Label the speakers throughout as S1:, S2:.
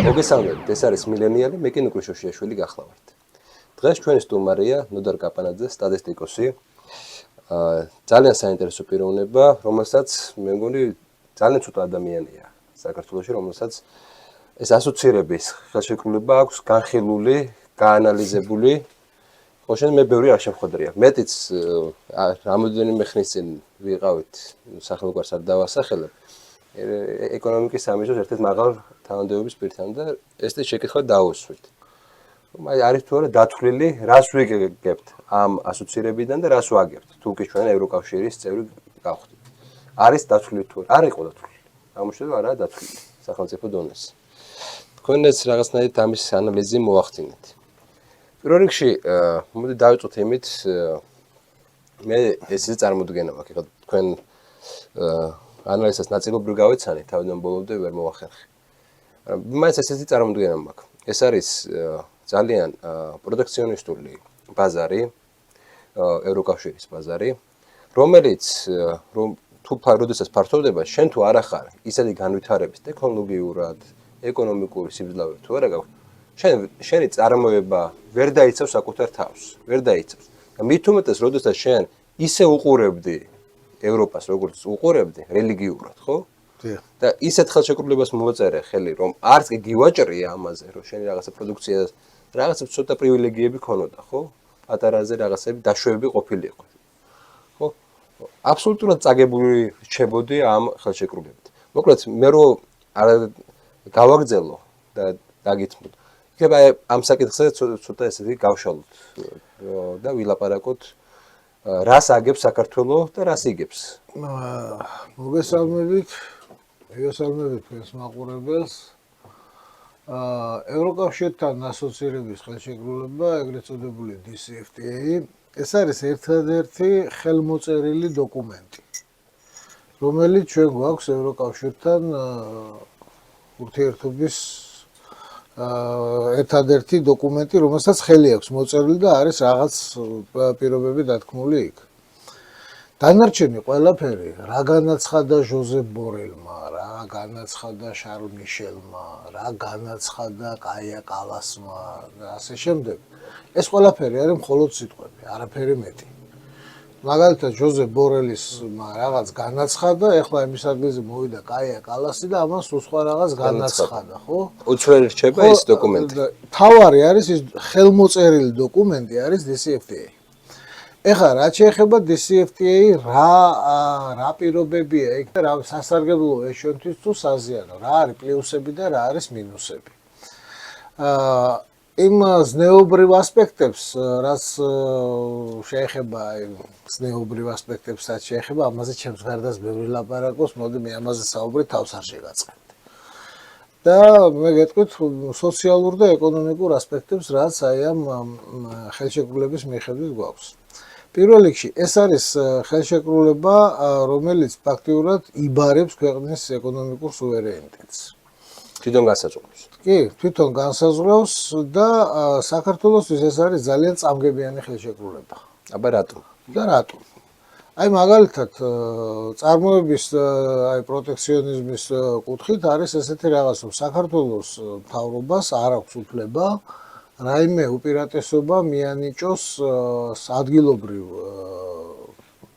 S1: მოგესალმებით, ეს არის მილენიალი, მე კი ნუკლი შოშიაშვილი გახლავართ. დღეს ჩვენი სტუმარია ნოდარ კაპანაძე, სტატისტიკოსი. ძალიან საინტერესო პიროვნება, რომელსაც მე მგონი ძალიან ცოტა ადამიანია საქართველოში, რომელსაც ეს ასოცირების ხელშეკრულება აქვს განხილული, გაანალიზებული. ხო, შენ მე ბევრი არ შემხვედრია. მეტიც რამოდენიმე ხნის წინ ვიყავით, სახელმწიფოს არ დავასახელებ. ეკონომიკის სამინისტროს ერთ-ერთ მაღალ თანამდებობის პირთან და ეს შეკითხვა დაუსვით. არის თუ არა დათვლილი, რას ვიგებთ ამ ასოცირებიდან და რას ვაგებთ, თუ კი ჩვენ ევროკავშირის წევრი გავხდით. არის დათვლილი თუ არ იყო დათვლილი. აღმოჩნდა არაა დათვლილი სახელმწიფო დონეზე. თქვენაც რაღაცნაირად ამის ანალიზი მოახდინეთ. პირველ რიგში, მოდი დავიწყოთ იმით, მე ესე წარმოდგენა მაქვს, ეხლა თქვენ ანალიზას ნაწილობრივ გავეცანით, თავიდან ბოლომდე ვერ მოახერხე. მაინც ესეთი წარმოდგენა მაქვს. ეს არის ძალიან პროტექციონისტული ბაზარი, ევროკავშირის ბაზარი, რომელიც როდესაც ფართოვდება, შენ თუ არ ახარ ისეთი განვითარების ტექნოლოგიურად, ეკონომიკური სიმძლავრე თუ არა გაქვს, შენი წარმოება ვერ დაიცავს საკუთარ თავს, ვერ დაიცავს. მით უმეტეს, როდესაც შენ ისე უყურებდი ევროპას, როგორც უყურებდი რელიგიურად, ხო? და ისეთ ხელშეკრულებას მოვაწერე ხელი, რომ არც კი გივაჭრია ამაზე, რომ შენი რაღაცა პროდუქცია რაღაცა ცოტა პრივილეგიები ქონოდა, ხო? პატარაზე რაღაცები დაშვებები ყოფილიყო. ხო? აბსოლუტურად წაგებული რჩებოდი ამ ხელშეკრულებით. მოკლედ, მე რო არ გავაგრძელო და დაგითმოთ. იქნება ამ საკითხზე ცოტა ესეთი გავშალოთ და ვილაპარაკოთ რას აგებს საქართველოს და რას იგებს.
S2: მოგესალმებით თქვენს მაყურებელს. ევროკავშირთან ასოცირების ხელშეკრულება, ეგრეთ წოდებული DCFTA, ეს არის ერთადერთი ხელმოწერილი დოკუმენტი, რომელიც ჩვენ გვაქვს ევროკავშირთან ურთიერთობის ერთადერთი დოკუმენტი, რომელსაც ხელი აქვს მოწერილი და არის რაღაც პირობები დათქმული იქ. დანარჩენი ყველაფერი, რა განაცხადა ჟოზეფ ბორელმა, რა განაცხადა შარლ მიშელმა, რა განაცხადა კაია კალასმა და ასე შემდეგ. ეს ყველაფერი არის მხოლოდ სიტყვები, არაფერი მეტი. მაგალითად, ჟოზეფ ბორელის რაღაც განაცხადა, ეხლა იმის ადგილზე მოვიდა კაია კალასი და ამას სხვა რაღაც განაცხადა, ხო?
S1: უცვლელი რჩება ეს დოკუმენტი.
S2: თავარი არის ის ხელმოწერილი დოკუმენტი არის DCFTA. ეხლა რაც შეეხება DCFTA, რა პირობებია იქ და რა სასარგებლოა ეს ჩვენთვის თუ საზიანო, რა არის პლუსები და რა არის მინუსები. იმ ზნეობრივ ასპექტებს, რაც შეეხება ზნეობრივ ასპექტებს, რაც შეეხება, ამაზე ჩემს გარდას ბევრი ლაპარაკობს, მოდი მე ამაზე საუბრი თავს არ შეგაწყენთ. და მე გეტყვით სოციალურ და ეკონომიკურ ასპექტებს, რაც აი ამ ხელშეკრულების მიხედვით გვაქვს. პირველ რიგში, ეს არის ხელშეკრულება, რომელიც ფაქტიურად იბარებს ქვეყნის ეკონომიკურ სუვერენიტეტს.
S1: თვითონ განსაზღვრავს.
S2: კი, თვითონ განსაზღვრავს და საქართველოსთვის ეს არის ძალიან წამგებიანი ხელშეკრულება.
S1: აბა რატომ?
S2: და რატომ? აი მაგალითად, წარმოების აი პროტექციონიზმის კუთხით არის ესეთი რაღაც, რომ საქართველოს მთავრობას არ აქვს უფლება რაიმე უპირატესობა მიანიჭოს ადგილობრივ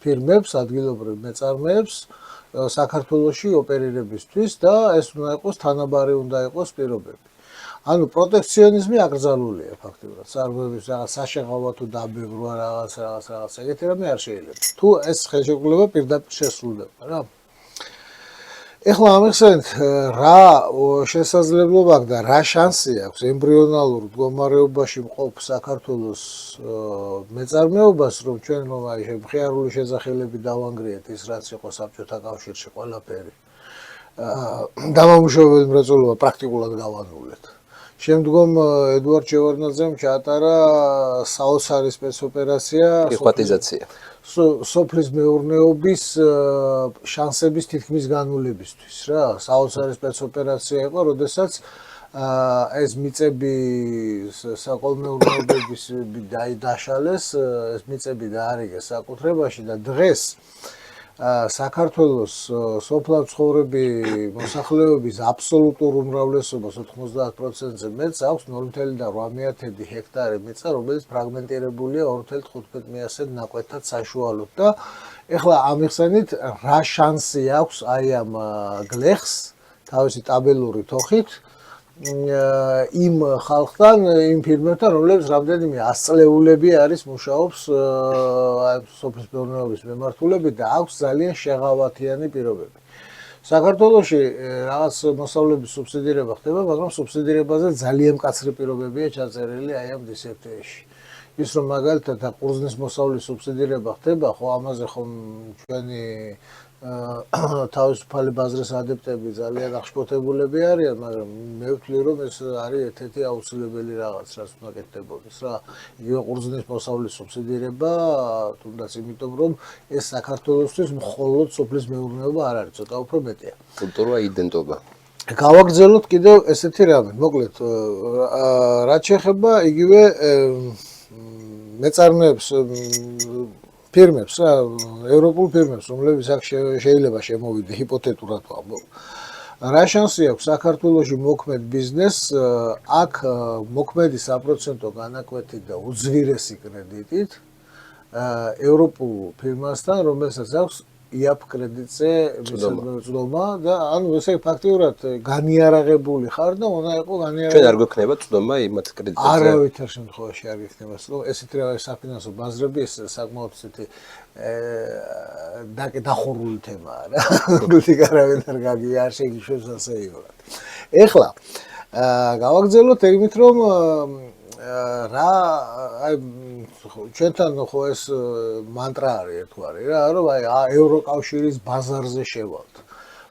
S2: ფირმებს, ადგილობრივ მეწარმეებს საქართველოში ოპერირებისთვის და ეს უნდა იყოს თანაბარი უნდა იყოს პირობები. ანუ პროტექციონიზმი აკრძალულია ფაქტიურად. წარმოების რაღაც საშეღავა თუ დაბევრვა რაღაც ეგეთი რამე არ შეიძლება. თუ ეს ხელშეკრულება პირდაპირ შესრულდება, რა. ეხლა ამიხსენეთ, რა შესაძლებლობა აქვს და რა შანსი აქვს ემბრიონალურ მდგომარეობაში მყოფ საქართველოს მეწარმეობას, რომ ჩვენ მხიარული შეძახილები დავანგრიეთ ის, რაც იყო საბჭოთა კავშირში ყველაფერი. დამამუშავებელი მრეწველობა პრაქტიკულად გავანულეთ. შემდგომ ედუარდ შევარდნაძემ ჩაატარა საოცარი სპეცოპერაცია
S1: იხვატიზაცია.
S2: სოფლის მეურნეობის შანსების თითქმის განულებისთვის რა. საოცარი სპეცოპერაცია იყო, როდესაც ეს მიწები საკოლმეურნეობების დაშალეს, ეს მიწები დაარიგეს საკუთრებაში და დღეს საქართველოს სოფლად ცხოვრები მოსახლეობის აბსოლუტურ უმრავლესობას 90%-ზე მეტს აქვს 0.8 ჰექტარი მიწა, რომელიც ფრაგმენტირებულია 2.15 მიასედ ნაკვეთად საშუალოდ და ეხლა ამიხსენით რა შანსი აქვს აი ამ გლეხს თავისი ტაბელური თოხით იმ ხალხთან, იმ ფირმებთან, რომლებიც რამდენიმე 100 წლეულები არის მუშაობს სოფლის მეურნეობის მიმართულებით და აქვს ძალიან შეღავათიანი პირობები. საქართველოში რაღაც მოსავლების სუბსიდირება ხდება, მაგრამ სუბსიდირებაზე ძალიან მკაცრი პირობებია ჩაწერილი აი ამ DCFTA-ში. ის რომ მაგალითად ყურძნის მოსავლის სუბსიდირება ხდება, ხო ამაზე ხომ ჩვენი თავისუფალი ბაზრის ადეპტები ძალიან აღშფოთებულები არიან, მაგრამ მე ვთვლი რომ ეს არის ერთ-ერთი აუცილებელი რაღაც, რაც უნდა კეთდებოდეს რა. იგივე ყურძნის მოსავლის სუბსიდირება, თუნდაც იმიტომ რომ ეს საქართველოსთვის მხოლოდ სოფლის მეურნეობა არ არის, ცოტა უფრო მეტია.
S1: კულტურა იდენტობა.
S2: გავაგრძელოთ კიდევ ესეთი რამე, მოკლედ რაც შეეხება იგივე მეწარმეებს ფირმებს რა ევროპულ ფირმებს რომლებიც აქ შეიძლება შემოვიდე ჰიპოთეტურად ვამბობ რა შანსი აქვს საქართველოში მოქმედ ბიზნესს აქ მოქმედი საპროცენტო განაკვეთით და უძვირესი კრედიტით ევროპულ ფირმასთან რომელსაც აქვს იაფ კრედიტზე წვდომა და ანუ ესე ფაქტიურად განიარაღებული ხარ და უნდა იყო განიარაღებული.
S1: ჩვენ არ გვექნება წვდომა იმათ კრედიტებზე.
S2: არავითარ შემთხვევაში არ იქნება წვდომა. ესეთი რაღაც საფინანსო ბაზრები ეს საკმაოდ ისეთი დახურული თემაა რა. რუსი არავინ არ გაგია არ შეგიშვებს ასეულად. ეხლა გავაგრძელოთ ეგმით რომ რა აი ჩვენთან ხო ეს მანტრა არის ერთგვარი რა რომ აი ევროკავშირის ბაზარზე შევალთ.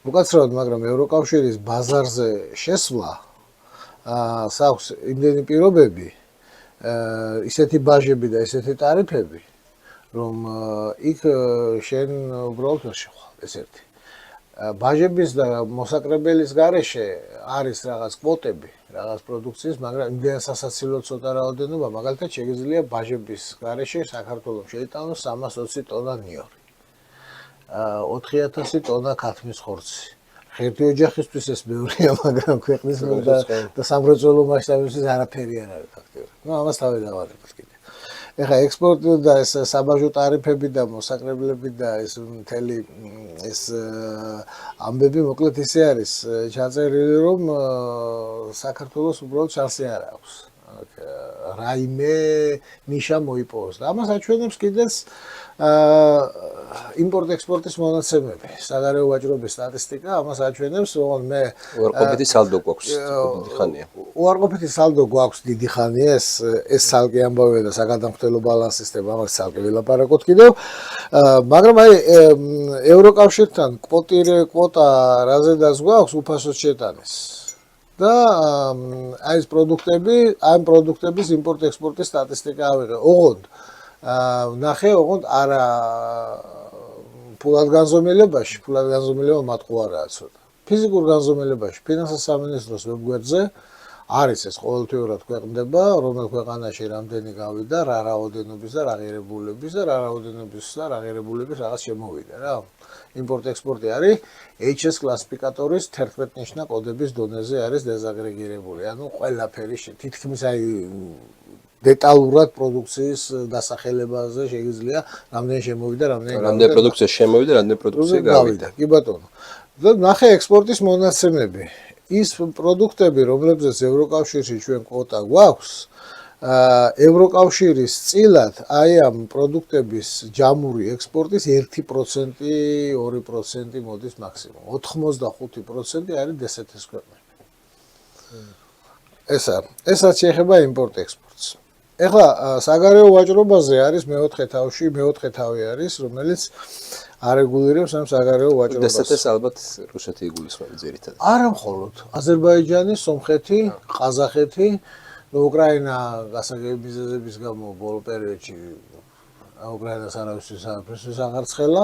S2: უკაცრავად, მაგრამ ევროკავშირის ბაზარზე შესვლა საქვს იმდენი პირობები, ისეთი ბაჟები და ისეთი ტარიფები, რომ იქ შენ უბრალოდ ვერ შეხვალ, ეს ერთი. ბაჟების და მოსაკრებელის გარეშე არის რაღაც კვოტები, რაღაც პროდუქციის, მაგრამ იმდენ სასაცილო ცოტა რაოდენობა, მაგალითად შეგიძლია ბაჟების გარეშე საქართველოს შეიტანოს 320 ტონა ნიორი. 4000 ტონა ქათმის ხორცი. ღერთი ოჯახისთვის ეს მეორეა, მაგრამ ქვეყნის და სამრეწველო მასშტაბისთვის არაფერი არ არის ფაქტიურად. ნუ ამას თავი დავარებთ კიდე. ეხლა ექსპორტი და ეს საბაჟო ტარიფები და მოსაკრებლები და ეს მთელი ეს ამბები მოკლედ ისე არის ჩაწერილი რომ საქართველოს უბრალოდ შანსი არ აქვს. რაიმე ნიშა მოიპოვოს და ამას აჩვენებს კიდეც იმპორტ-ექსპორტის მონაცემები. საგარეო ვაჭრობის სტატისტიკა ამას აჩვენებს, რომ მე
S1: უარყოფითი სალდო გვაქვს დიდი ხანია.
S2: უარყოფითი სალდო გვაქვს დიდი ხანია, ეს ცალკე ამბავია და საგადამხდელო ბალანსის თემა, ამას ცალკე ვილაპარაკოთ კიდევ. მაგრამ აი ევროკავშირთან კვოტა რაზედაც გვაქვს უფასოდ შეტანეს. და აი ეს პროდუქტები, ამ პროდუქტების იმპორტ-ექსპორტის სტატისტიკა ავიღე. ოღონდ ნახე, ოღონდ არა ფულად განზომილებაში, ფულად განზომილება მათყუ არაა ცოტა. ფიზიკურ განზომილებაში, ფინანსთა სამინისტროს ვებგვერდზე არის ეს ყოველთვიურად ქვეყნდება, რომელ ქვეყანაში რამდენი გავიდა, რა რაოდენობის და რა ღირებულების და რა რაოდენობის და რა ღირებულების რაღაც შემოვიდა რა. იმპორტ-ექსპორტი არის HS კლასიფიკატორის 11 ნიშნა კოდების დონეზე არის დეზაგრეგირებული. ანუ ყველაფერი თითქმის აი დეტალურად პროდუქციის დასახელებაზე შეიძლება რამდენი შემოვიდა,
S1: რამდენი პროდუქცია შემოვიდა, რამდენი პროდუქცია გავიდა.
S2: კი ბატონო. და ნახე ექსპორტის მონაცემები. ის პროდუქტები, რომლებზეც ევროკავშირში ჩვენ კვოტა გვაქვს, ევროკავშირის წილად აი ამ პროდუქტების ჯამური ექსპორტის 1%, 2% მოდის მაქსიმუმ. 85% არის DCFTA-ის ქვეყნები. ესაც შეეხება იმპორტ-ექსპორტს. ეხლა საგარეო ვაჭრობაზე არის მეოთხე თავი არის, რომელიც არეგულირებს ამ საგარეო ვაჭრობას.
S1: DCFTA-ს ალბათ რუსეთი იგულისხმება ძირითადად.
S2: არა მხოლოდ, აზერბაიჯანი, სომხეთი, ყაზახეთი, უკრაინა გასაგები მიზეზების გამო ბოლო პერიოდში უკრაინას არასდროს აღარ ცხელა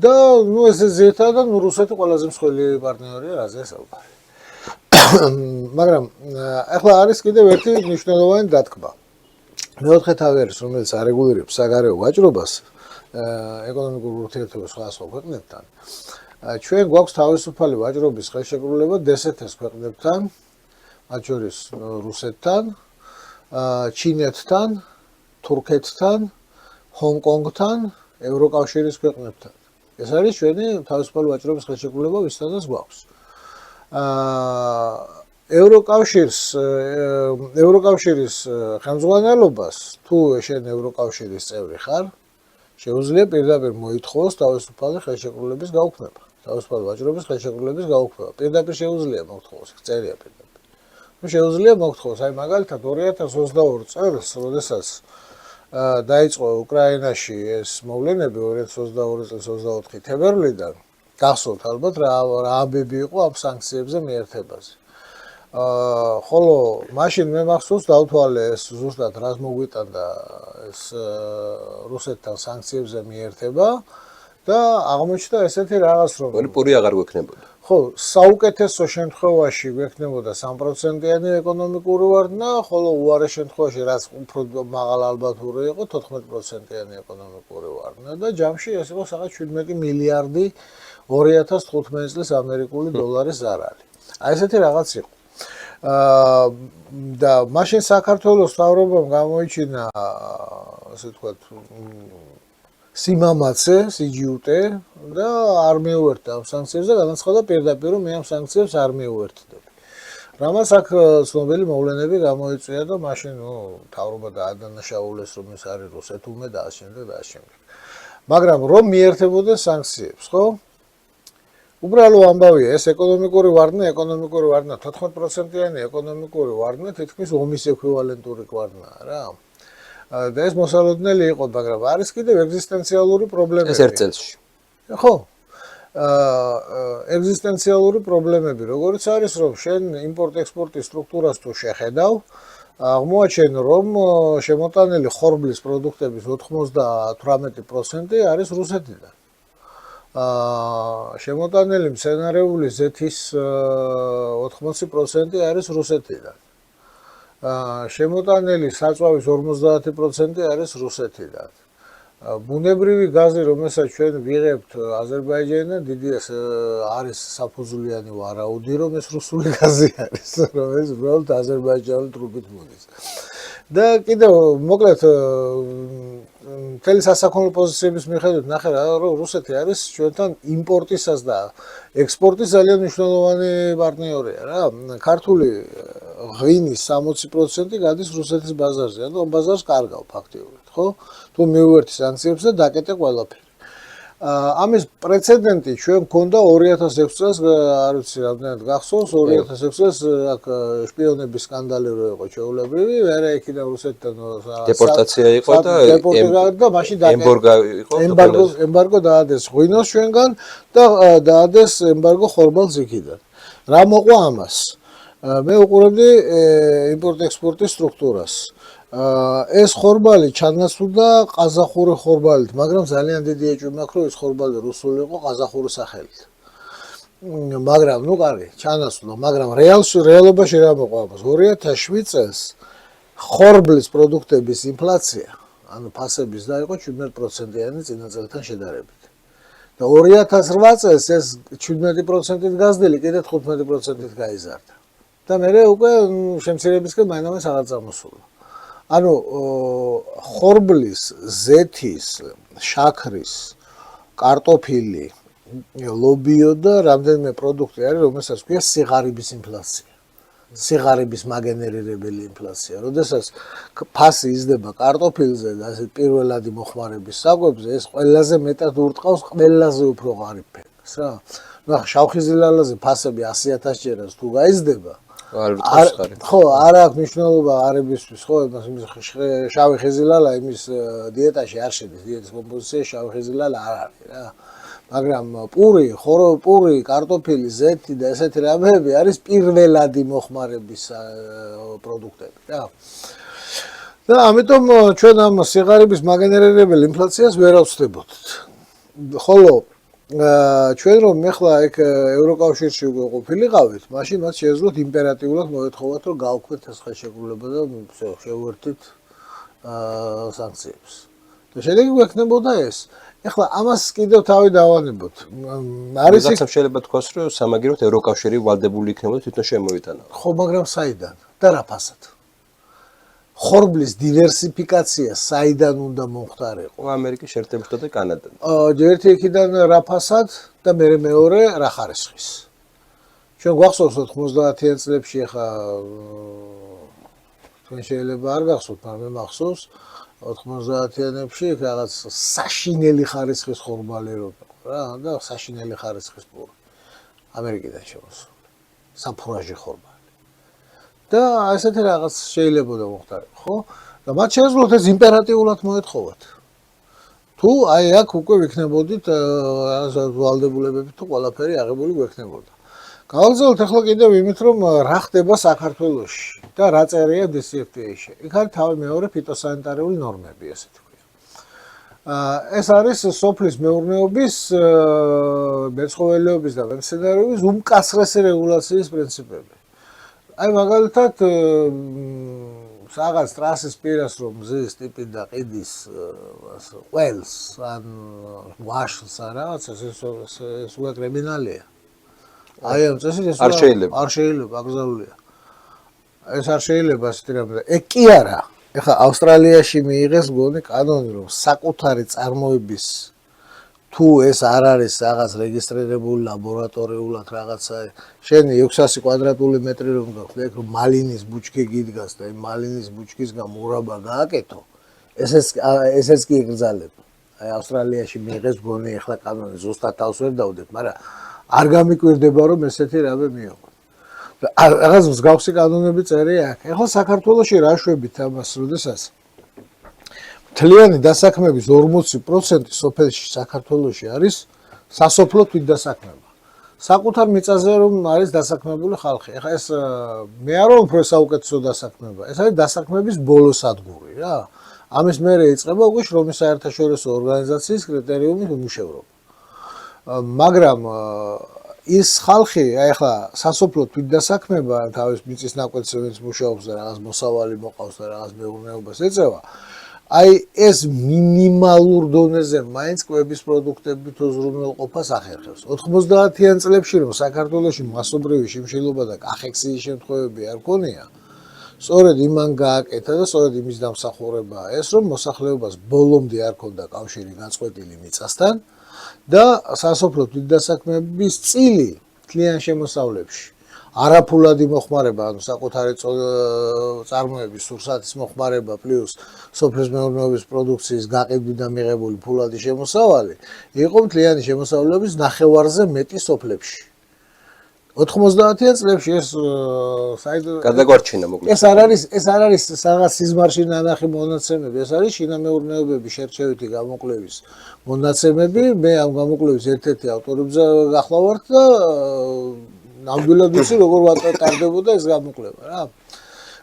S2: და ნუ ეს ზედა ნუ რუსეთი ყველაზე მსხვილი პარტნიორია რაზე საუბარი. მაგრამ ახლა არის კიდევ ერთი მნიშვნელოვანი დათქმა. მეოთხე თავი არის, რომელიც არეგულირებს საგარეო ვაჭრობას ეკონომიკურ ურთიერთობებს სხვადასხვა ქვეყნებთან. ჩვენ გვაქვს თავისუფალი ვაჭრობის ხელშეკრულება DST-ს ქვეყნებთან, მათ შორის რუსეთთან, ჩინეთთან, თურქეთთან, ჰონკონგთან, ევროკავშირის ქვეყნებთან. ეს არის ჩვენი თავისუფალი ვაჭრობის ხელშეკრულება, ვისთანაც გვაქვს. ევროკავშირის ხელმძღვანელობას თუ შენ ევროკავშირის წევრი ხარ, შეუძლია პირდაპირ მოითხოვოს თავისუფალი ხელშეკრულების გაუქმება, თავისუფალი ვაჭრობის ხელშეკრულების გაუქმება. პირდაპირ შეუძლია მოითხოვოს, წერია პირდაპირ. შეუძლია მოითხოვოს, აი მაგალითად 2022 წელს, როდესაც დაიწყო უკრაინაში ეს მოვლენები 2022 წლის 24 თებერვლიდან, გახსოვთ ალბათ რა აბები იყო ამ სანქციებზე მიერთებაზე. ხოლო მაშინ მე მახსოვს დავთვალე ეს ზუსტად რას მოგვიტანდა ეს რუსეთთან სანქციებზე მიერთება და აღმოჩნდა ესეთი რაღაც რომ
S1: პური აღარ გვექნებოდა.
S2: ხო, საუკეთესო შემთხვევაში გვექნებოდა 3%-იანი ეკონომიკური ვარდნა, ხოლო უარეს შემთხვევაში რაც უფრო მაღალ ალბათური იყო 14%-იანი ეკონომიკური ვარდნა და ჯამში ეს იყო საერთოდ 17 მილიარდი 2015 წლის ამერიკული დოლარის ზარალი. აი ესეთი რაღაც იყო. და მაშინ საქართველოს მთავრობამ გამოიჩინა ასე ვთქვათ სიმამაცე, სიჯიუტე და არ მიუერთდა ამ სანქციებს და განაცხადა პირდაპირ რომ მე ამ სანქციებს არ მიუერთდები. რამაც აქ ცნობილი მოვლენები გამოიწვია და მაშინ მთავრობა დაადანაშაულეს რომ ეს არის რუსეთულმე და ამავდროულად და ამავდროულად. მაგრამ რომ მიერთებოდნენ სანქციებს, ხო? უბრალო ამბავია, ეს ეკონომიკური ვარდნა 14%-იანი ეკონომიკური ვარდნა თითქმის ომის ექვივალენტური ვარდნაა რა. და ეს მოსალოდნელი იყო, მაგრამ არის კიდევ ეგზისტენციალური პრობლემები.
S1: ეს ერთ წელსში.
S2: ხო. ეგზისტენციალური პრობლემები, როგორც არის, რომ შენ იმპორტ-ექსპორტის სტრუქტურას თუ შეხედავ, აღმოაჩენ, რომ შემოტანილი ხორბლის პროდუქტების 98% არის რუსეთიდან. შემოტანილი მცენარეული ზეთის 80% არის რუსეთიდან. შემოტანილი საწვავის 50% არის რუსეთიდან. ბუნებრივი გაზი, რომელსაც ჩვენ ვიღებთ აზერბაიჯანიდან, დიდი არის საფუძვლიანი ვარაუდი, რომ ეს რუსული გაზი არის, რომ ეს უბრალოდ აზერბაიჯანული ტრუბით მოდის. და კიდევ მოკლედ მთელი სასაქონლო პოზიციების მიხედვით ნახე რა რომ რუსეთი არის ჩვენთან იმპორტისას და ექსპორტის ძალიან მნიშვნელოვანი პარტნიორია რა. ქართული ღვინის 60% გადის რუსეთის ბაზარზე, ანუ ამ ბაზარს კარგავ ფაქტიურად, ხო? თუ მიუერთდი სანქციებს და დაკეტე ყველაფერი. ამის პრეცედენტი ჩვენ გქონდა 2006 წელს, არ ვიცი რამდენად გახსოვს, 2006 წელს აქ შპიონების სკანდალი რო იყო ჩვეულებრივი, მერე იქიდან რუსეთთან
S1: დეპორტაცია იყო
S2: და მაშინ ემბარგო დაადეს ღვინოს ჩვენგან და დაადეს ემბარგო ხორბალს იქიდან. რა მოყვა ამას? მე უყურებდი იმპორტ-ექსპორტის სტრუქტურას. ეს ხორბალი ჩანაცვლა ყაზახური ხორბალით, მაგრამ ძალიან დიდი ეჭვი მაქვს, რომ ეს ხორბალი რუსული იყო ყაზახური სახელით. მაგრამ, კარგი, ჩანაცვლა, მაგრამ რეალობაში რა მოყვა ამას? 2007 წელს ხორბლის პროდუქტების ინფლაცია, ანუ ფასების და იყო 17%-იანი წინა წელთან შედარებით. და 2008 წელს ეს 17%-ით გაზრდილი კიდე 15%-ით გაიზარდა. და მერე უკვე შემცირებისკენ მაინც აღარ წამოსულა. ანუ ხორბლის, ზეთის, შაქრის, კარტოფილი, ლობიო და რამდენიმე პროდუქტი არის, რომელსაც ქვია სიღარიბის ინფლაცია. სიღარიბის მაგენერირებელი ინფლაცია. როდესაც ფასი იზრდება კარტოფილზე და ასე პირველადი მოხმარების საკვებზე, ეს ყველაზე მეტად ურტყავს ყველაზე უფრო ღარიბ ფენას რა. ნახე, შავხიზილალაზე ფასები 100.000 ჯერას თუ გაიზრდება, ხო, არ აქვს მნიშვნელობა არებისთვის, ხო, იმის შავი ხიზილალა იმის დიეტაში არ შედის, დიეტის კომპოზიციაში შავი ხიზილალა არ არის რა. მაგრამ პური, კარტოფილი, ზეთი და ესეთი რამეები არის პირველადი მოხმარების პროდუქტები რა. და ამიტომ ჩვენ ამ სიღარიბის მაგენერირებელ ინფლაციას ვერ ავწდებოდით. ხოლო ჩვენ რომ ეხლა ეგ ევროკავშირში უკვე ყოფილიყავით, მაშინ მათ შეეძლოთ იმპერატიულად მოეთხოვათ, რომ გაუქმეთ ეს ხელშეკრულება და შევერთით სანქციებს. და შედეგი გვექნებოდა ეს. ეხლა ამას კიდევ თავი დავანებოთ. არის იქ
S1: ვიღაცამ შეიძლება თქვას, რომ სამაგიეროდ ევროკავშირი ვალდებული იქნებოდა თვითონ შემოიტანა.
S2: ხო, მაგრამ საიდან და რა ფასად? ხორბლის დივერსიფიკაცია საიდან უნდა მომხდარიყო?
S1: ამერიკის შეერთებული შტატები და კანადა.
S2: ერთი იქიდან რა ფასად და მეორე რა ხარისხის. ჩვენ გვახსოვს 90-იან წლებში ხა თქვენ შეიძლება არ გახსოვთ, მაგრამ მე მახსოვს 90-იანებში რაღაც საშინელი ხარისხის ხორბალერობა რა და საშინელი ხარისხის პური ამერიკიდან შემოსული. საფურაჟი ხორბალი. და ესეთი რაღაც შეიძლება მოხდარიყო, ხო? და მათ შეეძლოთ ეს იმპერატიულად მოეთხოვათ. თუ აი აქ უკვე ვიქნებოდით ვალდებულებები თუ ყველაფერი აღებული გვექნებოდა. გავაგზავნოთ ახლა კიდევ იმით, რომ რა ხდება საქართველოში და რა წერია DCFTA-ში. იქ არის თავი მეორე ფიტოსანიტარიული ნორმები, ესე თქვია. ეს არის სოფლის მეურნეობის, მეცხოველეობის და მემცენარეობის უმკაცრესი რეგულაციის პრინციპები. აი მაგალითად რაღაც ტრასის პირას რომ მზის ტიპი და ყიდის ყველს ან ვაშლს ან რაღაცას ეს უკვე კრიმინალია. აი ამ წესით ეს არ შეიძლება აკრძალულია. ეს არ შეიძლება ასეთი რამე. ეგ კი არა. ეხლა ავსტრალიაში მიიღეს მგონი კანონი რომ საკუთარი წარმოების თუ ეს არ არის რაღაც რეგისტრირებული ლაბორატორიულად რაღაცა შენი 600 კვადრატული მეტრი რომ გაქვს და ეგ რომ მალინის ბუჩქი გიდგას და იმ მალინის ბუჩქისგან მურაბა გააკეთო ესეც კი ეკრძალება. აი ავსტრალიაში მიიღეს მგონი ეხლა კანონი ზუსტად თავს ვერ დავდებ, მაგრამ არ გამიკვირდება რომ ესეთი რამე მიიღო. რაღაც მსგავსი კანონები წერია აქ. ეხლა საქართველოში რა შვებით ამას, როდესაც მთლიანი დასაქმების 40% სოფელში საქართველოში არის სასოფლო თვითდასაქმება. საკუთარ მიწაზე რომ არის დასაქმებული ხალხი. ეხლა ეს მე არ ვამბობ რომ საუკეთესო დასაქმება. ეს არის დასაქმების ბოლო სადგური რა. ამის მერე იწყება უკვე შრომის საერთაშორისო ორგანიზაციის კრიტერიუმით უმუშევრობა. მაგრამ ის ხალხი, აი ახლა სასოფლო თვითდასაქმება თავის მიწის ნაკვეთზე მუშაობს და რაღაც მოსავალი მოყავს და რაღაც მეურნეობას ეწევა. აი ეს მინიმალურ დონეზე მაინც კვების პროდუქტებით უზრუნველყოფას ახერხებს. 90-იან წლებში რომ საქართველოში მასობრივი შიმშილობა და კახექსიის შემთხვევები არ ქონია, სწორედ იმან გააკეთა და სწორედ იმის დამსახურებაა ეს, რომ მოსახლეობას ბოლომდე არ ქონდა კავშირი გაწყვეტილი მიწასთან და სასოფლო თვითდასაქმების წილი მთლიან შემოსავლებში არაფულადი მოხმარება, ანუ საკუთარი წარმოების სურსათის მოხმარება პლუს სოფლის მეურნეობის პროდუქციის გაყიდვი და მიღებული ფულადი შემოსავალი იყო მთლიანი შემოსავლების ნახევარზე მეტი სოფლებში. 90-იან წლებში ეს
S1: გადაგვარჩინა მოკლედ.
S2: ეს არ არის რაღაც სიზმარში ნანახი მონაცემები, ეს არის შინამეურნეობების შერჩევითი გამოკვლევის მონაცემები. მე ამ გამოკვლევის ერთ-ერთი ავტორებზე გახლავართ და ნამდვილად ვიცი როგორ ვატარდებოდა ეს გამოკვლევა რა.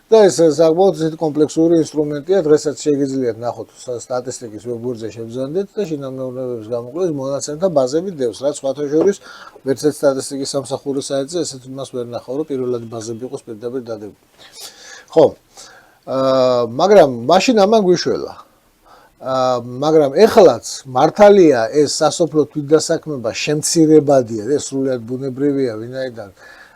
S2: და ეს საკმაოდ ისეთი კომპლექსური ინსტრუმენტია, დღესაც შეგიძლიათ ნახოთ სტატისტიკის ვებგვერდზე შევზანდეთ და შინამეურნეობების გამოკვლევის მონაცემთა ბაზები დევს, რაც სხვათა შორის ვერცეთ სტატისტიკის სამსახურის საიტზე ესეთ იმას ვერ ნახავ, რომ პირველადი ბაზები იყოს პირდაპირ დადებული. ხო. მაგრამ მაშინ ამან გვიშველა. მაგრამ ეხლაც მართალია ეს სასოფლო თვითდასაქმება შემცირებადია, ეს სრულიად ბუნებრივია, ვინაიდან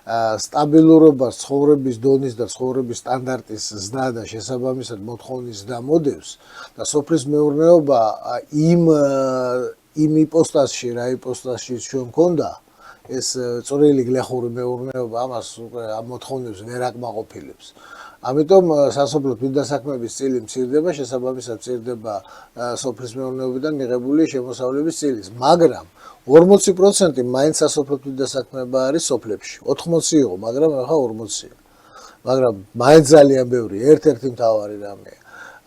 S2: სტაბილურობა ცხოვრების დონის და ცხოვრების სტანდარტის ზრდა და შესაბამისად მოთხოვნის ზრდა მოდევს და სოფლის მეურნეობა იმ იპოსტასში, რა იპოსტასში ჩვენ მქონდა ეს წვრილი გლეხური მეურნეობა ამას უკვე ამ მოთხოვნებს ვერ აკმაყოფილებს. ამიტომ სასოფლო თვითდასაქმების წილი მცირდება, შესაბამისად მცირდება სოფლის მეურნეობიდან მიღებული შემოსავლების წილი, მაგრამ 40% მაინც სასოფლო თვითდასაქმება არის სოფლებში. 80 იყო, მაგრამ ახლა 40-ია. მაგრამ მაინც ძალიან ბევრი, ერთ-ერთი მთავარი რამეა.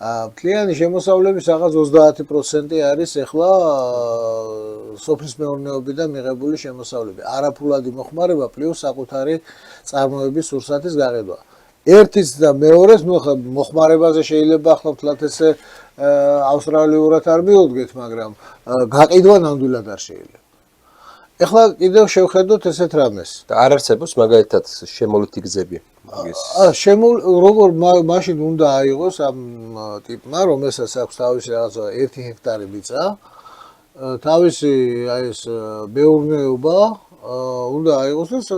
S2: მთლიანი შემოსავლების რაღაც 30% არის ახლა სოფლის მეურნეობიდან მიღებული შემოსავლები. არაფულადი მოხმარება პლუს საკუთარი წარმოების სურსათის გაყიდვა. ერთის და მეორეს მოხმარებაზე შეიძლება ახლა ვთქვათ ესე ავსტრალიურად არ მივუდგეთ, მაგრამ გაყიდვა ნამდვილად არ შეიძლება. ეხლა კიდევ შევხედოთ ესეთ რამეს.
S1: და არ არსებობს მაგალითად შემოვლითი გზები.
S2: როგორ მაშინ უნდა აიღოს ამ ტიპმა, რომელსაც აქვს თავისი რაღაცა 1 ჰექტარი მიწა, თავისი აი ეს მეურნეობა უნდა აიღოს და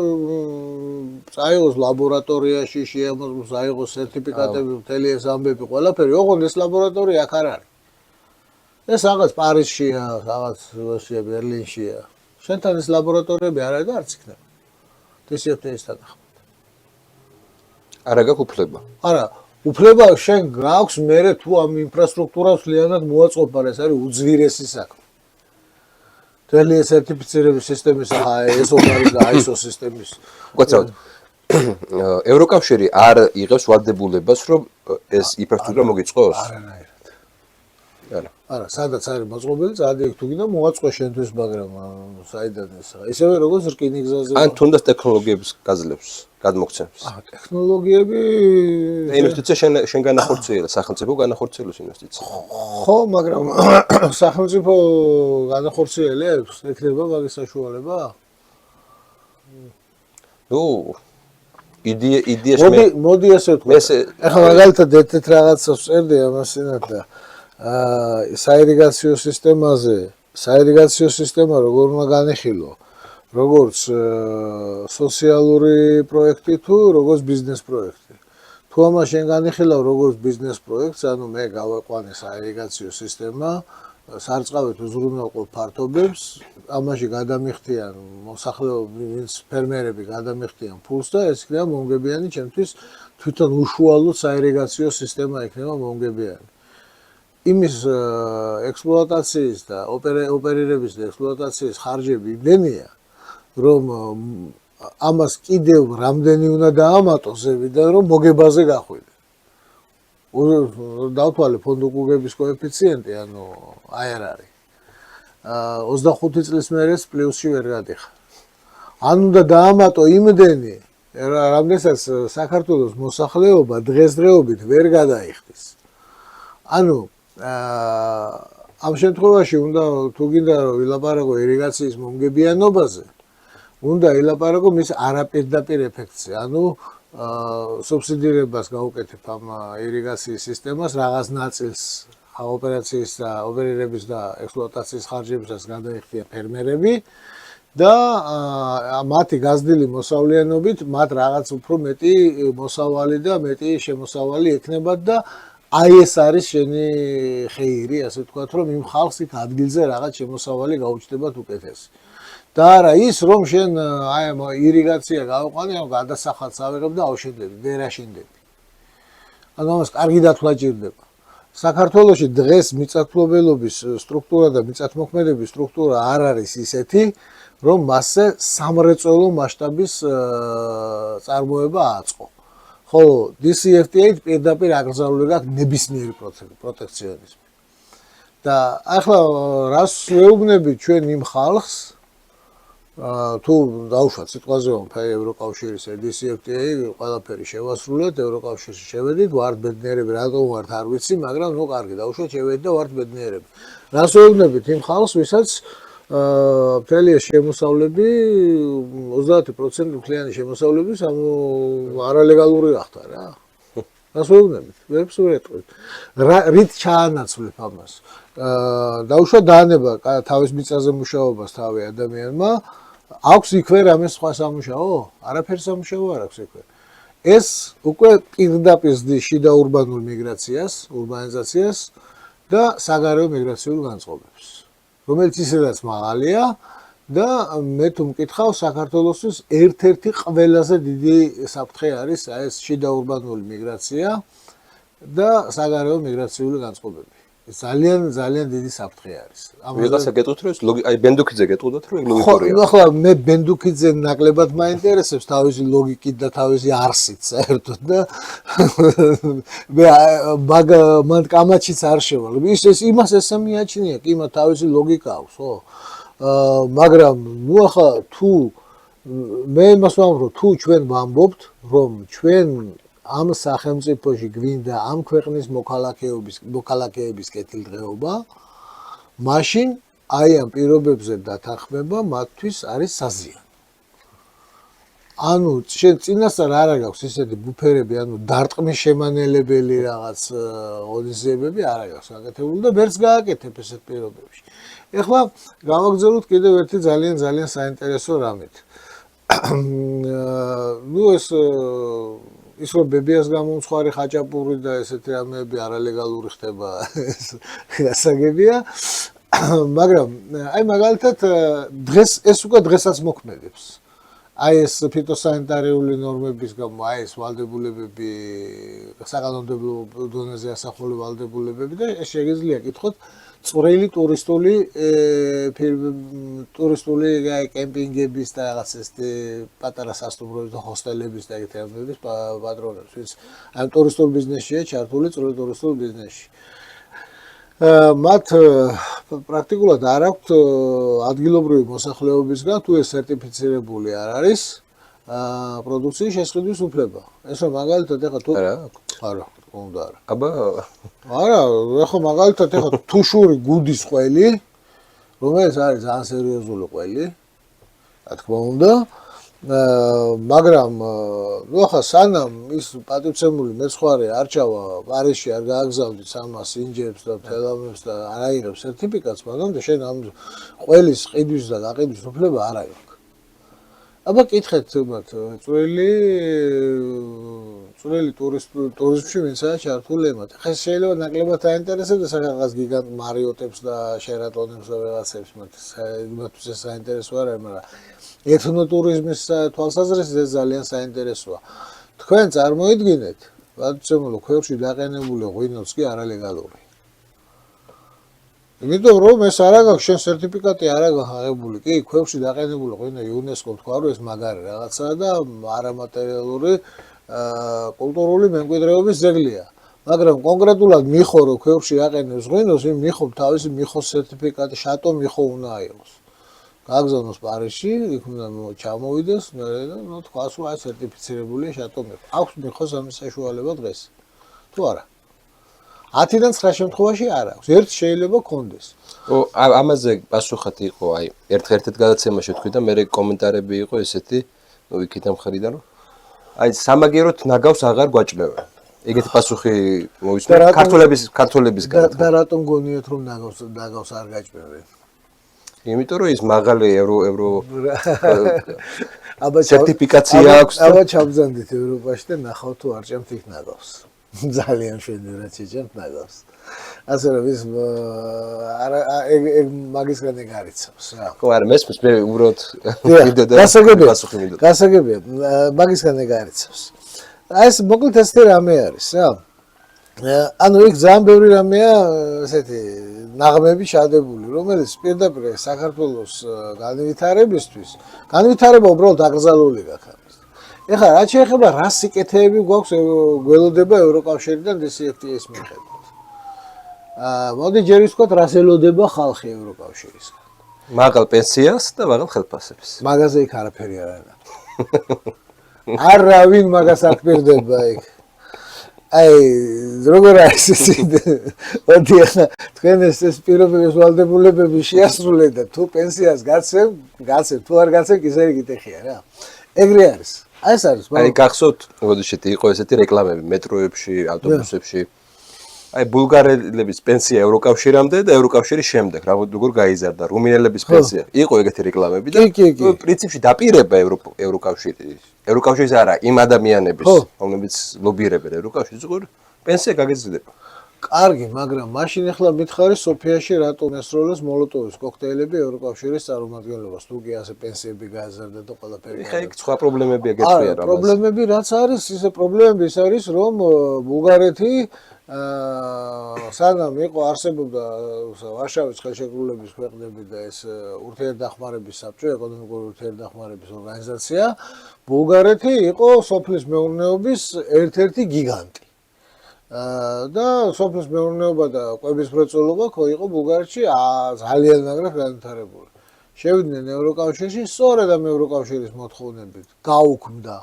S2: აიღოს ლაბორატორიაში, შეამოწმოს, აიღოს სერტიფიკატები, მთელი ეს ამბები, ყველაფერი. ოღონდ ეს ლაბორატორია აქ არ არის. ეს რაღაც პარიზშია, რაღაც რუსია, ბერლინშია. შენთან ეს ლაბორატორიები არ არის და არც იქნება. DCFTA-ის თანახმად.
S1: არა გაქვს უფლება.
S2: არა, უფლება შენ გაქვს მერე თუ ამ ინფრასტრუქტურას ლიანად მოაწყობარ, ეს არის უძვირესი საქმე. მთელი ეს სერტიფიცირების სისტემის ISO და ISO სისტემის.
S1: უკაცრავად. ევროკავშირი არ იღებს ვალდებულებას, რომ ეს ინფრასტრუქტურა მოგიწყოს?
S2: არანაირად.
S1: არა.
S2: არა, სადაც არის მოწყობილი, წადი იქ თუ გინდა მოაწყო შენთვის, მაგრამ საიდან ეს? ისევე როგორც რკინიგზაზე.
S1: ან თუნდაც ტექნოლოგიების გაძლევს, გადმოგცემს.
S2: ტექნოლოგიები
S1: ინვესტიცია შენ განახორციელა, სახელმწიფო განახორციელოს ინვესტიცია.
S2: ხო, მაგრამ სახელმწიფო განახორციელებს, ექნება მაგის საშუალება?
S1: ნუ იდეაში
S2: მოდი ასე ვთქვა. ეხლა მაგალითად ერთ რაღაცას წერდი ამასინათ და საირიგაციო სისტემა როგორ უნდა განეხილო, როგორც სოციალური პროექტი თუ როგორც ბიზნეს პროექტი. თუ ამას შენ განეხილავ როგორც ბიზნეს პროექტს, ანუ მე გავაყვანე საირიგაციო სისტემა, სარწყავით უზრუნველყოფ ფართობებს, ამაში გადამიხდიან მოსახლეობები, ვინც ფერმერები გადამიხდიან ფულს და ეს იქნება მომგებიანი ჩემთვის თვითონ უშუალოდ საირიგაციო სისტემა იქნება მომგებიანი. იმის ექსპლუატაციის და ოპერირების და ექსპლუატაციის ხარჯები იმდენია, რომ ამას კიდევ რამდენი უნდა დაამატოს ზევიდან, რომ მოგებაზე გახვიდე. დავთვალე ფონდუკუგების კოეფიციენტი, ანუ აი არ არის. 25 წლის მერე პლუსში ვერ გადიხარ. ან უნდა დაამატო იმდენი, რამდენსაც საქართველოს მოსახლეობა დღესდღეობით ვერ გადაიხდის. ანუ ამ შემთხვევაში უნდა თუ გინდა რომ ვილაპარაკო ირიგაციის მომგებიანობაზე, უნდა ილაპარაკო მის არაპირდაპირ ეფექტზე, ანუ სუბსიდირებას გავუკეთებ ამ ირიგაციის სისტემას, რაღაც ნაწილს ოპერაციის და ოპერირების და ექსპლუატაციის ხარჯებისას გადაიხდიან ფერმერები და მათი გაზრდილი მოსავლიანობით მათ რაღაც უფრო მეტი მოსავალი და მეტი შემოსავალი ექნებათ და აი ეს არის შენი ხეირი, ასე ვთქვათ, რომ იმ ხალხს იქ ადგილზე რაღაც შემოსავალი გაუჩნდებათ უკეთესი. და არა ის, რომ შენ აი ამ ირიგაცია გავყვანე, ამ გადასახადს ავიღებ და ავშენდები, ვერ აშენდები. ანუ ამას კარგი დათვლა ჭირდება. საქართველოში დღეს მიწათმფლობელობის სტრუქტურა და მიწათმოქმედების სტრუქტურა არ არის ისეთი, რომ მასზე სამრეწველო მასშტაბის წარმოება აწყო. ხოლო DCFTA-ით პირდაპირ აკრძალული გაქვს ნებისმიერი პროტექციონიზმი. და ახლა რას ვეუბნები ჩვენ იმ ხალხს, თუ დავუშვათ სიტყვაზე ვამბობ, ევროკავშირის DCFTA ყველაფერი შევასრულეთ, ევროკავშირში შევედით, ვართ ბედნიერები, რატომ ვართ არ ვიცი, მაგრამ ნუ კარგი, დავუშვათ შევედით და ვართ ბედნიერები. რას ვეუბნებით იმ ხალხს, ვისაც მთელი ეს შემოსავლები 30% მთლიანი შემოსავლების არალეგალური გახდა რა. რას ვეუბნებით? ვერც ვერ ეტყვით. რით ჩაანაცვლებ ამას? დავუშვათ დაანება თავის მიწაზე მუშაობას თავი ადამიანმა, აქვს იქვე რამე სხვა სამუშაო? არაფერი სამუშაო არ აქვს იქვე. ეს უკვე პირდაპირ ზრდის შიდა ურბანულ მიგრაციას, ურბანიზაციას და საგარეო მიგრაციულ განწყობებს. რომელიც ისედაც მაღალია და მე თუ მკითხავ საქართველოსთვის ერთ-ერთი ყველაზე დიდი საფრთხე არის ეს შიდა ურბანული მიგრაცია და საგარეო მიგრაციული განწყობები. ძალიან დიდი საფრთხე არის.
S1: ვიღაცა გეტყვით რომ აი ბენდუქიძე გეტყუდათ რომ ლოგიკურია.
S2: ხო, ახლა მე ბენდუქიძე ნაკლებად მაინტერესებს თავისი ლოგიკით და თავისი არსით საერთოდ და მე მან კამაჩიც არ შევალ. ის იმას ესე მიაჩნია, კი ima თავისი ლოგიკა აქვს, ხო? მაგრამ ნუ ახლა თუ მე იმას ვამბობ, რომ თუ ჩვენ ვამბობთ, რომ ჩვენ ამ სახელმწიფოში გვინდა ამ ქვეყნის მოქალაქეების კეთილდღეობა, მაშინ აი ამ პირობებზე დათანხმება მათთვის არის საზიანო. ანუ შენ წინასწარ არ აქვს ისეთი ბუფერები, ანუ დარტყმის შემანელებელი რაღაც ღონისძიებები არ აქვს გაკეთებული და ვერც გააკეთებ ესეთ პირობებში. ეხლა გავაგზავნოთ კიდევ ერთი ძალიან საინტერესო რამით. ნუ ის რომ ბებიას გამომცხარი ხაჭაპური და ესეთი რამეები არალეგალური ხდება ეს გასაგებია. მაგრამ აი მაგალითად დღეს ეს უკვე დღესაც მოქმედებს. აი ეს ფიტოსანიტარიული ნორმების გამო აი ეს ვალდებულებები საკანონმდებლო დონეზე ასახული ვალდებულებები და შეგიძლია კითხოთ წვრილი ტურისტული კემპინგების და რაღაც ეს პატარა სასტუმროების და ჰოსტელების და ეგეთი რამების პატრონებს ვინც ამ ტურისტულ ბიზნესშია ჩართული წვრილი ტურისტულ ბიზნესში. მათ პრაქტიკულად არ აქვთ ადგილობრივი მოსახლეობისგან თუ ეს სერტიფიცირებული არ არის პროდუქციის შესყიდვის უფლება. ეს რომ მაგალითად ეხლა თუ არა უნდა არა.
S1: აბა
S2: არა, ეხლა მაგალითად ეხლა თუშური გუდის ყველი, რომელიც არის ძალიან სერიოზული ყველი, რა თქმა უნდა, მაგრამ ნუ ახლა სანამ ის პატივცემული მეცხვარე არ ჩავა პარიზში არ გააგზავნით ამას ინჯებს და თელამებს და არ აიღებს სერტიფიკატს, მაგრამ შენ ამ ყველის ყიდვის და გაყიდვის უფლება არ აქვს. აბა კითხეთ მათ წვრილი ტურიზმში ვინცაა ჩართული ემათ. ხა შეიძლება ნაკლებად აინტერესებდეს რაღაც გიგანტ მარიოტებს და შერატონებს და რაღაცებს მათთვის ეს საინტერესო არ არის, მაგრამ ეთნოტურიზმის თვალსაზრისით ეს ძალიან საინტერესოა. თქვენ წარმოიდგინეთ, პატივცემულო ქვევრში დაყენებული ღვინოც კი არალეგალური. იმიტომ რომ ეს არ აქვს შენ სერტიფიკატი არ აქვს აღებული. კი, ქვევრში დაყენებული ღვინო იუნესკომ თქვა რომ ეს მაგარი რაღაცაა და არამატერიალური კულტურული მემკვიდრეობის ძეგლია. მაგრამ კონკრეტულად მიხო რომ ქვევრში აყენებს ღვინოს, იმ მიხომ თავისი მიხოს სერტიფიკატი შატო მიხო უნდა აიღოს. გააგზავნოს პარიზში, იქ უნდა ჩამოვიდეს, და ნუ თქვას რომ აი სერტიფიცირებულია შატო მიხო. აქვს მიხოს ამის საშუალება დღეს. თუ არა? 10-დან 9 შემთხვევაში არ აქვს. ერთ შეიძლება კონდეს.
S1: ამაზე პასუხად იყო აი ერთ-ერთ გადაცემაში თქვი და მე კომენტარები იყო ესეთი, ნუ იქით ამ ხრიდან რომ აი სამაგიეროდ ნაგავს აღარ გვაჭმევენ. ეგეთი პასუხი მოვისმენთ ქართველებისგან.
S2: და რატომ გონიათ რომ ნაგავს არ გაჭმევენ?
S1: იმიტომ რომ ის მაღალი ევრო სერტიფიკაცია აქვს.
S2: აბა ჩაბზანდით ევროპაში და ნახავთ თუ არ ჭამთ იქ ნაგავს. ძალიან შვედურად შეჭამთ ნაგავს. ასე რომ ის ეგ მაგისგან ეგ არიცავს რა.
S1: ხო არა მესმის მე უბრალოდ ვიდეო და პასუხი მინდოდა.
S2: გასაგებია, მაგისგან ეგ არიცავს. აი ეს მოკლედ ესეთი რამე არის რა. ანუ იქ ძალიან ბევრი რამეა ესეთი ნაღმები ჩადებული, რომელიც პირდაპირ საქართველოს განვითარება უბრალოდ აკრძალული გაქვს. ეხლა რაც შეეხება რა სიკეთეები გვაქვს გველოდება ევროკავშირიდან DCFTA-ის მიხედვით. მოდი ჯერ ვთქვათ რას ელოდება ხალხი ევროკავშირისგან.
S1: მაღალ პენსიას და მაღალ ხელფასებს.
S2: მაგაზე იქ არაფერი არ არის. არავინ მაგას არ პირდება იქ. აი როგორ არის ეს? მოდი ახლა თქვენ ეს პირობების ვალდებულებები შეასრულეთ და თუ პენსიას გაცემ თუ არ გაცემ კი ზერი გიტეხია რა. ეგრე არის. აი ეს არის.
S1: აი გახსოვთ, მოდიშეთ იყო ესეთი რეკლამები მეტროებში, ავტობუსებში. აი ბულგარელების პენსია ევროკავშირამდე და ევროკავშირის შემდეგ, როგორ გაიზარდა რუმინელების პენსია. იყო ეგეთი რეკლამები და პრინციპში დაპირება ევროკავშირის არა იმ ადამიანების, რომლებიც ლობირებენ ევროკავშირს, როგორ პენსია გაგიზრდება.
S2: კარგი, მაგრამ მაშინ ახლა მითხარი სოფიაში რატომ ესროლეს მოლოტოვის კოქტეილები ევროკავშირის წარმომადგენლობას, თუ კი ასე პენსიები გააზარდა და ყველაფერი.
S1: ეხა იქ სხვა პრობლემებია გეტყვია რა.
S2: პრობლემები რაც არის, ისე პრობლემები ის არის, რომ ბულგარეთი სანამ იყო არსებობდა ვარშავის ხელშეკრულების ქვეყნები და ეს ურთიერთდახმარების საბჭო, ეკონომიკური ურთიერთდახმარების ორგანიზაცია, ბულგარეთი იყო სოფლის მეურნეობის ერთ-ერთი გიგანტი. და სოფლის მეურნეობა და კვების მრეწველობა იყო ბულგარეთში ძალიან მაგრად განვითარებული. შევიდნენ ევროკავშირში, სწორედ ამ ევროკავშირის მოთხოვნებით გაუქმდა,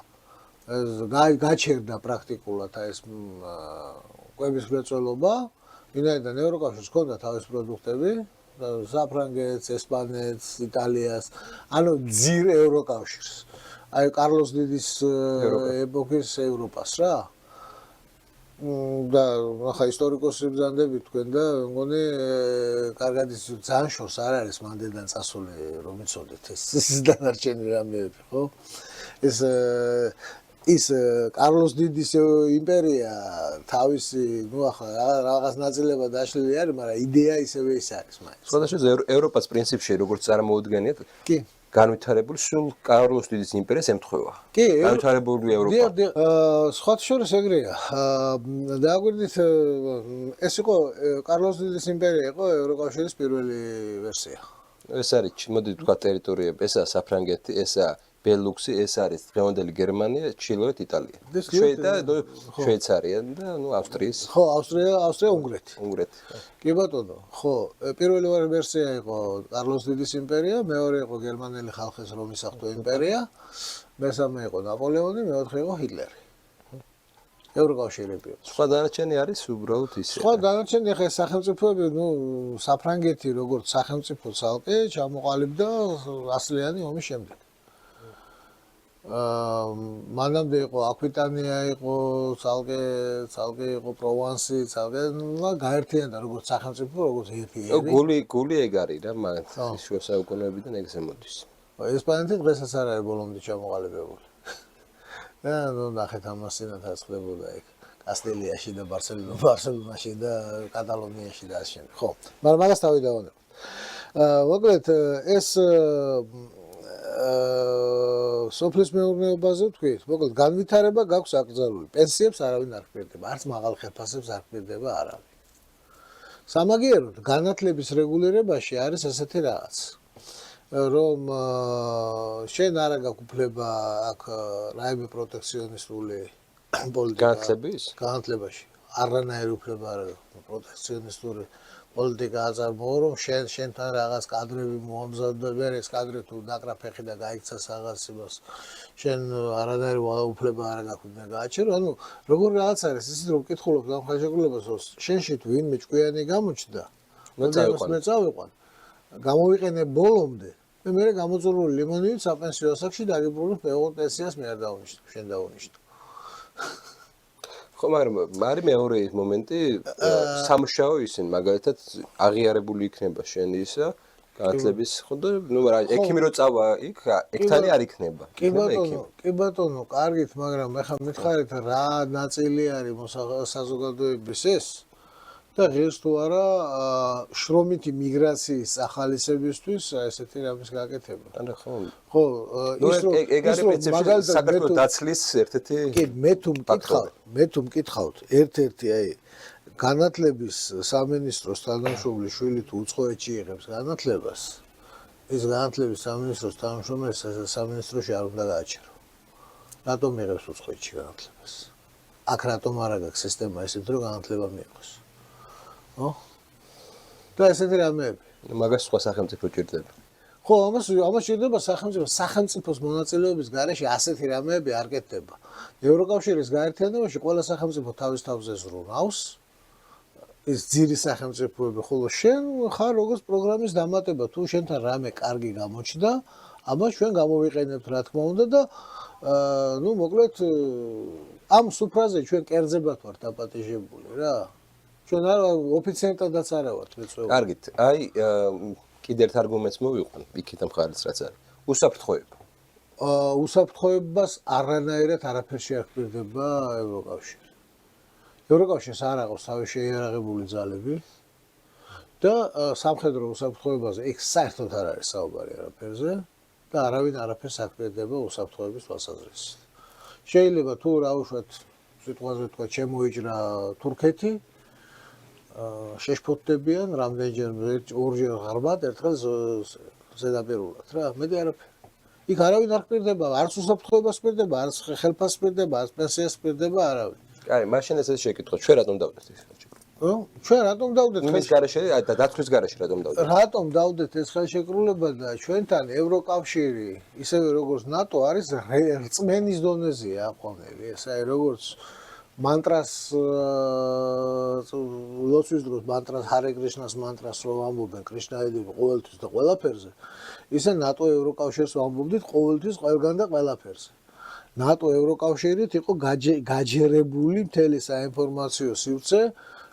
S2: გაჩერდა პრაქტიკულად ეს კვების მრეწველობა, ვინაიდან ევროკავშირს ჰქონდა თავის პროდუქტები, საფრანგეთს, ესპანეთს, იტალიას, ანუ ძირ ევროკავშირს. აი კარლოს დიდის ეპოქის ევროპას რა. და ახლა ისტორიკოსები ბრძანდებით თქვენ და მგონი კარგად ის ძალიან შორს არ არის მანდედან წასული რომ იცოდეთ ეს დანარჩენი რამეები, ხო? ის კარლოს დიდის იმპერია თავისი, ნუ ახლა რაღაც ნაწილება დაშლილი არის, მაგრამ იდეა ისევე ის არის მაინც.
S1: სხვადასხვა ევროპას პრინციპში როგორც წარმოუდგენიათ,
S2: კი.
S1: განვითარებული სულ კარლოს დიდის იმპერიას ემთხვევა.
S2: კი,
S1: განვითარებული ევროპა.
S2: სხვათა შორის ეგრეა. დააგვირდით ეს იყო კარლოს დიდის იმპერია იყო ევროკავშირის პირველი ვერსია.
S1: ეს არის, მოდი თქვა ტერიტორიები, ესაა საფრანგეთი, ესაა ბელუქსი, ეს არის დღევანდელი გერმანია, ჩრდილოეთ იტალია. შვეიცარია და ნუ ავსტრიის.
S2: ხო, ავსტრია, უნგრეთი.
S1: უნგრეთი.
S2: კი ბატონო, ხო, პირველი ვერსია იყო კარლოს დიდის იმპერია, მეორე იყო გერმანელი ხალხის რომის საღვთო იმპერია, მესამე იყო ნაპოლეონი, მეოთხე იყო ჰიტლერი. ევროკავშირები.
S1: სხვა დანარჩენი არის უბრალოდ ისე.
S2: სხვა დანარჩენი ახლა სახელმწიფოები, ნუ საფრანგეთი როგორც სახელმწიფო ცალკე ჩამოყალიბდა ასლიანი ომის შემდეგ. მანამდე იყო აკვიტანია იყო ცალკე იყო პროვანსი ცალკე გაერთიანდა როგორც სახელმწიფო როგორც ერთი
S1: გული ეგ არის რა მაგ შუა საუკუნეებიდან ეგ ზემოდის
S2: ესპანეთი დღესაც არ არის ბოლომდე ჩამოყალიბებული და ნუ ნახეთ ამას სინათაც ხდებოდა ეგ კასტილიაში და ბარსელონაში და კატალონიაში და ასე შემდეგ ხო მაგრამ მაგას თავი დავანებ მოკლედ ეს სოფლის მეურნეობაზე ვთქვით, მოკლედ განვითარება გაქვს აკრძალული. პენსიებს არავინ არ ჰპირდება, არც მაღალ ხელფასებს არ ჰპირდება არავინ. სამაგიეროდ განათლების რეგულირებაში არის ესეთი რაღაც, რომ შენ არა გაქვს უფლება აქ რაიმე პროტექციონისტული პოლიტიკა განათლებაში. არანაირი უფლება არ აქვს პროტექციონისტული პოლიტიკა აწარმოო, რომ შენთან რაღაც კადრები მოამზადო, ვერ ეს კადრი თუ ნაკრა ფეხი და გაიქცას რაღაც იმას. შენ არანაირი უფლება არ გაქვს და გააჩერო. ანუ როგორ რაღაც არის ისიც რომ მკითხულობ ამ ხელშეკრულებას, რომ შენში თუ ვინმე ჭკვიანი გამოჩნდა, მე წავიყვან. გამოვიყენე ბოლომდე. მე გამოწვეული ლიმონივით საპენსიო ასაკში დაგიბრუნებ მეოთხე პენსიას მე არ დავუნიშნო, შენ დავუნიშნო.
S1: ხო, მაგრამ არის მეორე მომენტი, სამუშაო ისინი მაგალითად აღიარებული იქნება შენი ისა განათლების ხო და ნუ ექიმი რო წავა იქ ექთანი არ იქნება.
S2: კი ბატონო, კარგით, მაგრამ ეხლა მითხარით რა ნაწილი არის საზოგადოების ეს და ღირს თუ არა შრომითი მიგრაციის ახალისებისთვის ესეთი რამის გაკეთება.
S1: ანუ ხო.
S2: ხო,
S1: ის რომ ეგ არის პრინციპში საქართველოს დაცლის ერთ-ერთი
S2: კი, მე თუ მკითხავთ, ერთ-ერთი აი განათლების სამინისტროს თანამშრომელი შვილი თუ უცხოეთში იღებს განათლებას, ის განათლების სამინისტროს თანამშრომელი სამინისტროში არ უნდა გააჩერო. რატომ იღებს უცხოეთში განათლებას? აქ რატომ არ აქვს სისტემა ისეთ რომ განათლება მიიღოს? ხო? და ესეთი რამეები.
S1: მაგას სხვა სახელმწიფო ჭირდება.
S2: ხო, ამას ჭირდება სახელმწიფოს მონაწილეობის გარეშე ასეთი რამეები არ კეთდება. ევროკავშირის გაერთიანებაში ყველა სახელმწიფო თავის თავზე ზრუნავს. ეს ძირი სახელმწიფოები, ხოლო შენ ხარ როგორც პროგრამის დამატება, თუ შენთან რამე კარგი გამოჩნდა, ამას ჩვენ გამოვიყენებთ რა თქმა უნდა და ნუ მოკლედ ამ სუფრაზე ჩვენ კერძებად ვართ დაპატიჟებული რა. ჩვენ არ ოფიციენტადაც არა ვართ მეწვეული.
S1: კარგით, აი კიდევ ერთ არგუმენტს მოვიყვან, იქით მხარეს რაც არის. უსაფრთხოება.
S2: უსაფრთხოებას არანაირად არაფერში არ ჰპირდება ევროკავშირი. ევროკავშირს არ აქვს თავის შეიარაღებული ძალები და სამხედრო უსაფრთხოებაზე იქ საერთოდ არ არის საუბარი არაფერზე და არავინ არაფერს არ ჰპირდება უსაფრთხოების თვალსაზრისით. შეიძლება თუ რა უშვათ სიტყვაზე თქვა შემოიჭრა თურქეთი შეშფოთდებიან რამდენჯერმე ორჯერ ღრმად ერთხელ ზედაპირულად რა მეტი არაფერი იქ არავინ არ ჰპირდება არც უსაფრთხოებას ჰპირდება არც ხელფასს ჰპირდება არც პენსიას ჰპირდება არავინ
S1: კაი მაშინ ეს შეკითხვა ჩვენ რატომ დავდეთ ეს ხელშეკრულება
S2: ჩვენ რატომ დავდეთ
S1: ეს გარეშე და დათვლის გარეშე
S2: რატომ დავდეთ ეს ხელშეკრულება და ჩვენთან ევროკავშირი ისევე როგორც ნატო არის რწმენის დონეზეა აყვანილი ეს აი როგორც მანტრას ლოცვის დროს მანტრას ჰარე კრიშნას მანტრას რომ ამბობენ კრიშნაიდები ყოველთვის და ყველაფერზე ისე ნატო ევროკავშირს ვამბობდით ყოველთვის ყველგან და ყველაფერზე ნატო ევროკავშირით იყო გაჯერებული მთელი საინფორმაციო სივრცე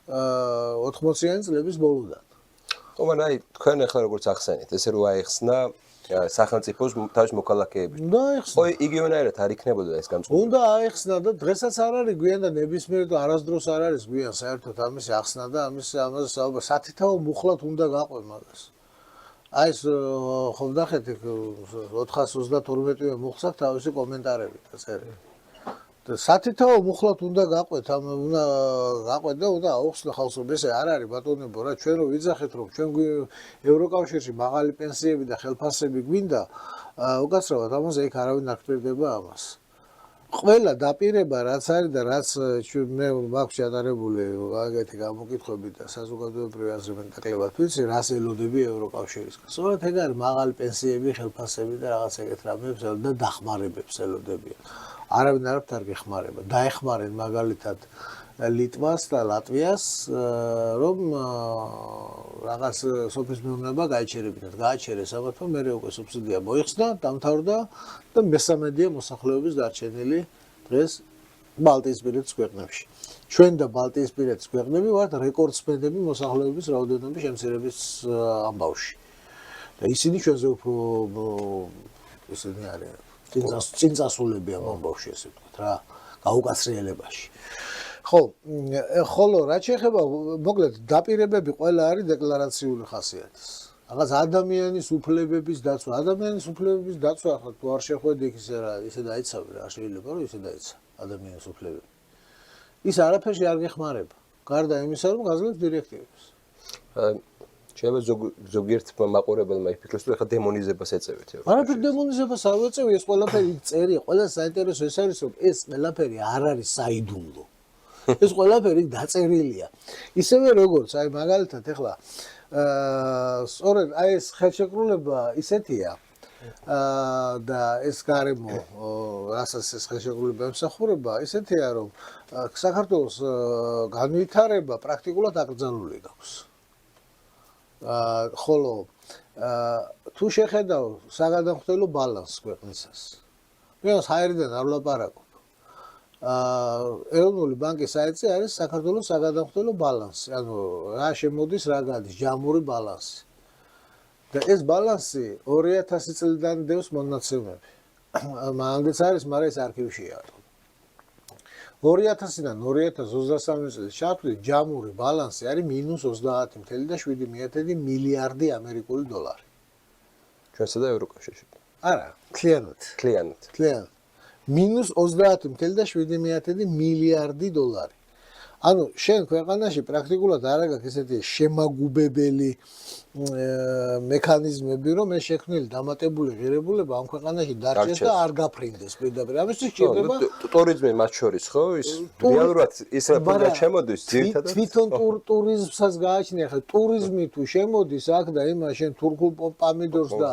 S2: 80-იანი წლების ბოლოდან.
S1: ხო, მაგრამ აი თქვენ ახლა როგორც ახსენეთ, ესე რომ აიხსნა სახელმწიფოს თავის მოქალაქეებით.
S2: უნდა აიხსნა.
S1: ხო, იგივენაირად არ იქნებოდა ეს განწყობა.
S2: უნდა აიხსნა და დღესაც არ არის გვიან და ნებისმიერ და არასდროს არ არის გვიან საერთოდ ამის ახსნა და ამაზე საუბარი სათითაო მუხლად უნდა გაყვე მაგას. აი ეს ხო ვნახეთ 432-მე მუხლს აქვს თავისი კომენტარები და წერილი. და სათითაო მუხლად უნდა გაყვეთ, უნდა გაყვეთ და უნდა აუხსნა ხალხს რომ ესე არ არის ბატონებო რა ჩვენ რო ვიძახეთ რომ ჩვენ ევროკავშირში მაღალი პენსიები და ხელფასები გვინდა უკაცრავად ამაზე იქ არავინ არ კვირდება ამას. ყველა დაპირება რაც არის და რაც მე მაქვს ჩატარებული აგეთი გამოკითხვები და საზოგადოებრივი აზრმენტაკლებად ვიცი რას ელოდები ევროკავშირისგან. სწორედ ეგ არის მაღალი პენსიები, ხელფასები და რაღაც ეგეთ რამეებს და დახმარებებს ელოდებიან. არავინ არაფერ არ გეხმარება. დაეხმარენ მაგალითად ლიტვას და ლატვიას რომ რაღაც სოფლის მეურნეობა გაიჩერებინათ. გააჩერეს ამათო მერე უკვე სუბსიდია მოიხსნა, დამთავრდა და მესამედია მოსახლეობის დარჩენილი დღეს ბალტიისპირეთის ქვეყნებში. ჩვენ და ბალტიისპირეთის ქვეყნები ვართ რეკორდსმენები მოსახლეობის რაოდენობის შემცირების ამბავში. და ისინი ჩვენზე უფრო ისინი არიან წინწასულებია მომბავში ესე ვთქვათ რა გაუკაცრიელებაში. ხო, ხოლო რაც შეეხება მოკლედ დაპირებები ყველა არის დეკლარაციული ხასიათის. რაღაც ადამიანის უფლებების დაცვა, ადამიანის უფლებების დაცვა ახლა თუ არ შეხვედი ისე რა, ისე დაიცავი რა, შეიძლება რომ ისე დაიცა ადამიანის უფლებები. ის არაფერში არ გეხმარება. გარდა იმისა, რომ გაძლევს დირექტივებს.
S1: შეიძლება ზოგიერთ მაყურებელმა იფიქროს, რომ ეხლა დემონიზებას ეწევით.
S2: არაფერ დემონიზებას არ ვეწევი, ეს ყველაფერი წერია, ყველა საინტერესო ეს არის, რომ ეს ყველაფერი არ არის საიდუმლო. ეს ყველაფერი დაწერილია. ისევე როგორც აი მაგალითად ეხლა სწორედ აი ეს ხელშეკრულება ისეთია და ეს გარემო რასაც ეს ხელშეკრულება ემსახურება ისეთია რომ საქართველოს განვითარება პრაქტიკულად აკრძალული გაქვს. ხოლო თუ შეხედავ საგადამხდელო ბალანსს ქვეყნისას. მე საერთოდ არ ვლაპარაკობ. ეროვნული ბანკის საიტზე არის საქართველოს საგადამხდელო ბალანსი, ანუ რა შემოდის, რა გადის, ჯამური ბალანსი. და ეს ბალანსი 2000 წლიდან დევს მონაცემები. მანდეც არის, მაგრამ ეს არქივშია. 2000-დან 2023 წლის ჩათვლით ჯამური ბალანსი არის -30.7 მილიარდი ამერიკული დოლარი.
S1: ჩვენსა და ევროკავშირში.
S2: არა, მთლიანად.
S1: მთლიანად.
S2: -30.7 მილიარდი დოლარი. ანუ შენ ქვეყანაში პრაქტიკულად არ აქვს ესეთი შემაგუბებელი მექანიზმები, რომ ეს შექმნილი დამატებული ღირებულება ამ ქვეყანაში დარჩეს და არ გაფრინდეს პირდაპირ. ამისთვის სჭირდება
S1: ტურიზმი მათ შორის, ხო? ის რეალურად ის რა შემოდის ძირითადად.
S2: თვითონ ტურიზმსაც გააჩნია, ხა ტურიზმი თუ შემოდის აქ და იმას შენ თურქულ პომიდორს და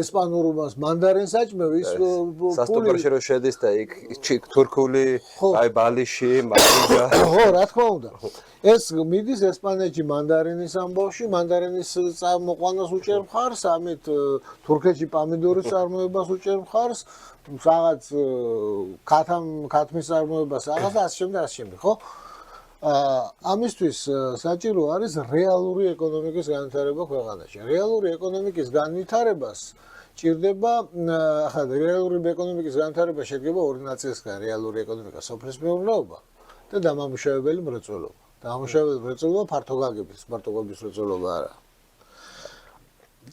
S2: ესპანურობას მანდარინს აჭმევ, ის
S1: სასტუმროში რო შედის და იქ თურქული, აი ბალიში, მანჯა
S2: ხო, რა თქმა უნდა. ეს მიდის ესპანეთში მანდარინის ამბავში, მანდარინის წარმოყვანას უჭერ მხარს, ამით თურქეთში პომიდორის წარმოებას უჭერ მხარს, რაღაც ქათმის წარმოებას, რაღაც ასე შემდეგ, ხო? ამისთვის საჭირო არის რეალური ეკონომიკის განვითარება ქვეყანაში. რეალური ეკონომიკის განვითარებას ჭირდება, ახლა რეალური ეკონომიკის განვითარება შედგება ორი ნაწილისგან, რეალური ეკონომიკა, სოფლის მეურნეობა და დამამუშავებელი მრეწველობა. დამამუშავებელი მრეწველობა ფართოგაგების, მარტოობის მრეწველობა არა.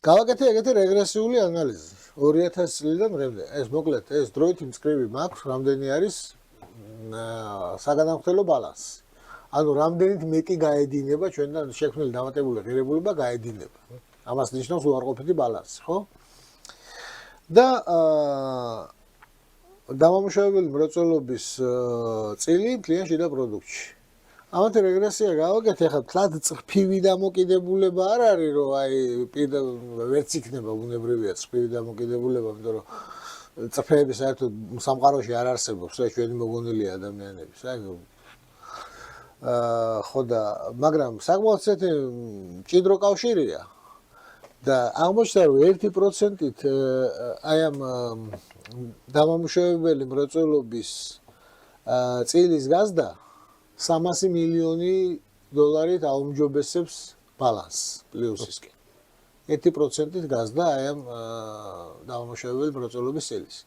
S2: გავაკეთე ეგეთი რეგრესიული ანალიზი 2000 წლიდან დღემდე. ეს მოკლედ ეს დროითი მწკრივი მაქვს, რამდენი არის საგადამხდელო ბალანსი. ანუ რამდენით მეტი გაედინება ჩვენთან შექმნილი დამატებული ღირებულება გაედინება. ამას ნიშნავს უარყოფითი ბალანსი, ხო? და დამამუშავებელი მრეწველობის წილი მთლიან შიდა პროდუქტში. ამათ რეგრესია გავაკეთე, ახლა თლად წრფივი დამოკიდებულება არ არის, რომ აი ვერც იქნება ბუნებრივია წრფივი დამოკიდებულება, იმიტომ რომ წრფეები საერთოდ სამყაროში არ არსებობს, რა ჩვენი მოგონილი ადამიანების, რა ხო და მაგრამ საკმაოდ ესეთი მჭიდრო კავშირია და აღმოჩნდა რომ 1%-ით აი ამ დამამუშავებელი მრეწველობის წილის გაზდა 300 მილიონი დოლარით აუმჯობესებს ბალანსს პლუსისკენ. 1%-ით გაზდა აი ამ დამამუშავებელი მრეწველობის წილის.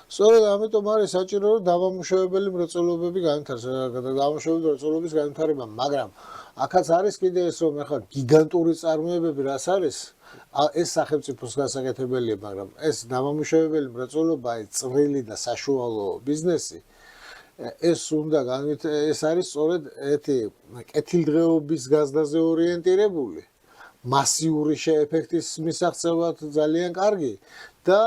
S2: სწორედ ამიტომ არის საჭირო რომ დამამუშავებელი მრეწველობები განვითარდეს, დამამუშავებელი მრეწველობის განვითარება, მაგრამ აქაც არის კიდე ეს რომ ახლა გიგანტური წარმოებები რას არის, ეს სახელმწიფოს გასაკეთებელია, მაგრამ ეს დამამუშავებელი მრეწველობა, აი წვრილი და საშუალო ბიზნესი ეს უნდა ეს არის სწორედ ერთი კეთილდღეობის გაზდაზე ორიენტირებული, მასიური შეეფექტის მისაღწევად ძალიან კარგი და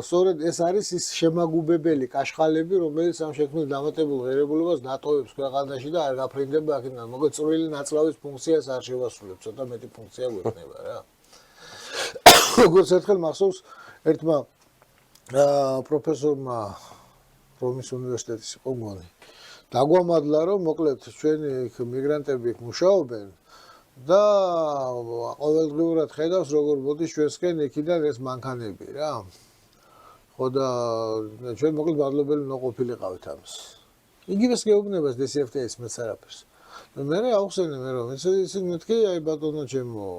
S2: სწორედ ეს არის ის შემაგუბებელი კაშხალები, რომელიც ამ შექმნილ დამატებულ ღირებულებას დატოვებს ქვეყანაში და არ გაფრინდება აქედან. მოკლედ წვრილი ნაწლავის ფუნქციას არ შევასრულებს, ცოტა მეტი ფუნქცია გვექნება რა. როგორც ერთხელ მახსოვს ერთმა პროფესორმა რომის უნივერსიტეტის იყო მგონი. დაგვამადლა რომ მოკლედ ჩვენი მიგრანტები იქ მუშაობენ და ყოველდღიურად ხედავს როგორ მოდის ჩვენსკენ იქიდან ეს მანქანები რა. ხო და ჩვენ მოკლედ მადლობელი უნდა ყოფილიყავით ამას. იგივეს გეუბნებას DCFTA-ს მეც არაფერს. მე აუხსენე მე რომ ისე მეთქი აი ბატონო ჩემო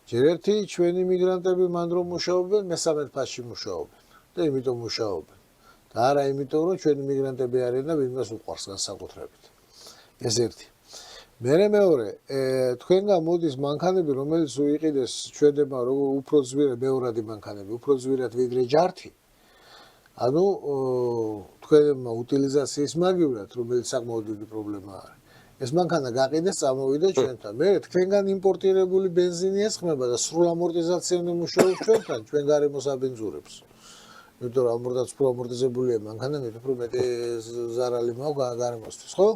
S2: ჯერ ერთი ჩვენი მიგრანტები მან რომ მუშაობენ მესამედ ფასში მუშაობენ და იმიტომ მუშაობენ. და არა იმიტომ რომ ჩვენი მიგრანტები არიან და ვინმეს უყვარს განსაკუთრებით. ეს ერთი. მეორე, თქვენგან მოდის მანქანები, რომელიც უიყიდეს ჩვენდება როგორ უფრო ძვირად მეორადი მანქანები, უფრო ძვირად ვიდრე ჯართი. ანუ თქვენმა უტილიზაციის მაგივრად, რომელიც საკმაოდ დიდი პრობლემა არის. ეს მანქანა გაყიდეს, წამოვიდა ჩვენთან. მე თქვენგან იმპორტირებული ბენზინი ესხმება და სრულ ამორტიზაცია უნდა მუშაობს ჩვენთან, ჩვენ გარემოს აბენზურებს. იმიტომ რომ ამორტაც უფრო ამორტიზებულია მანქანა, მე უფრო მეტი ზარალი მაქვს გარემოსთვის, ხო?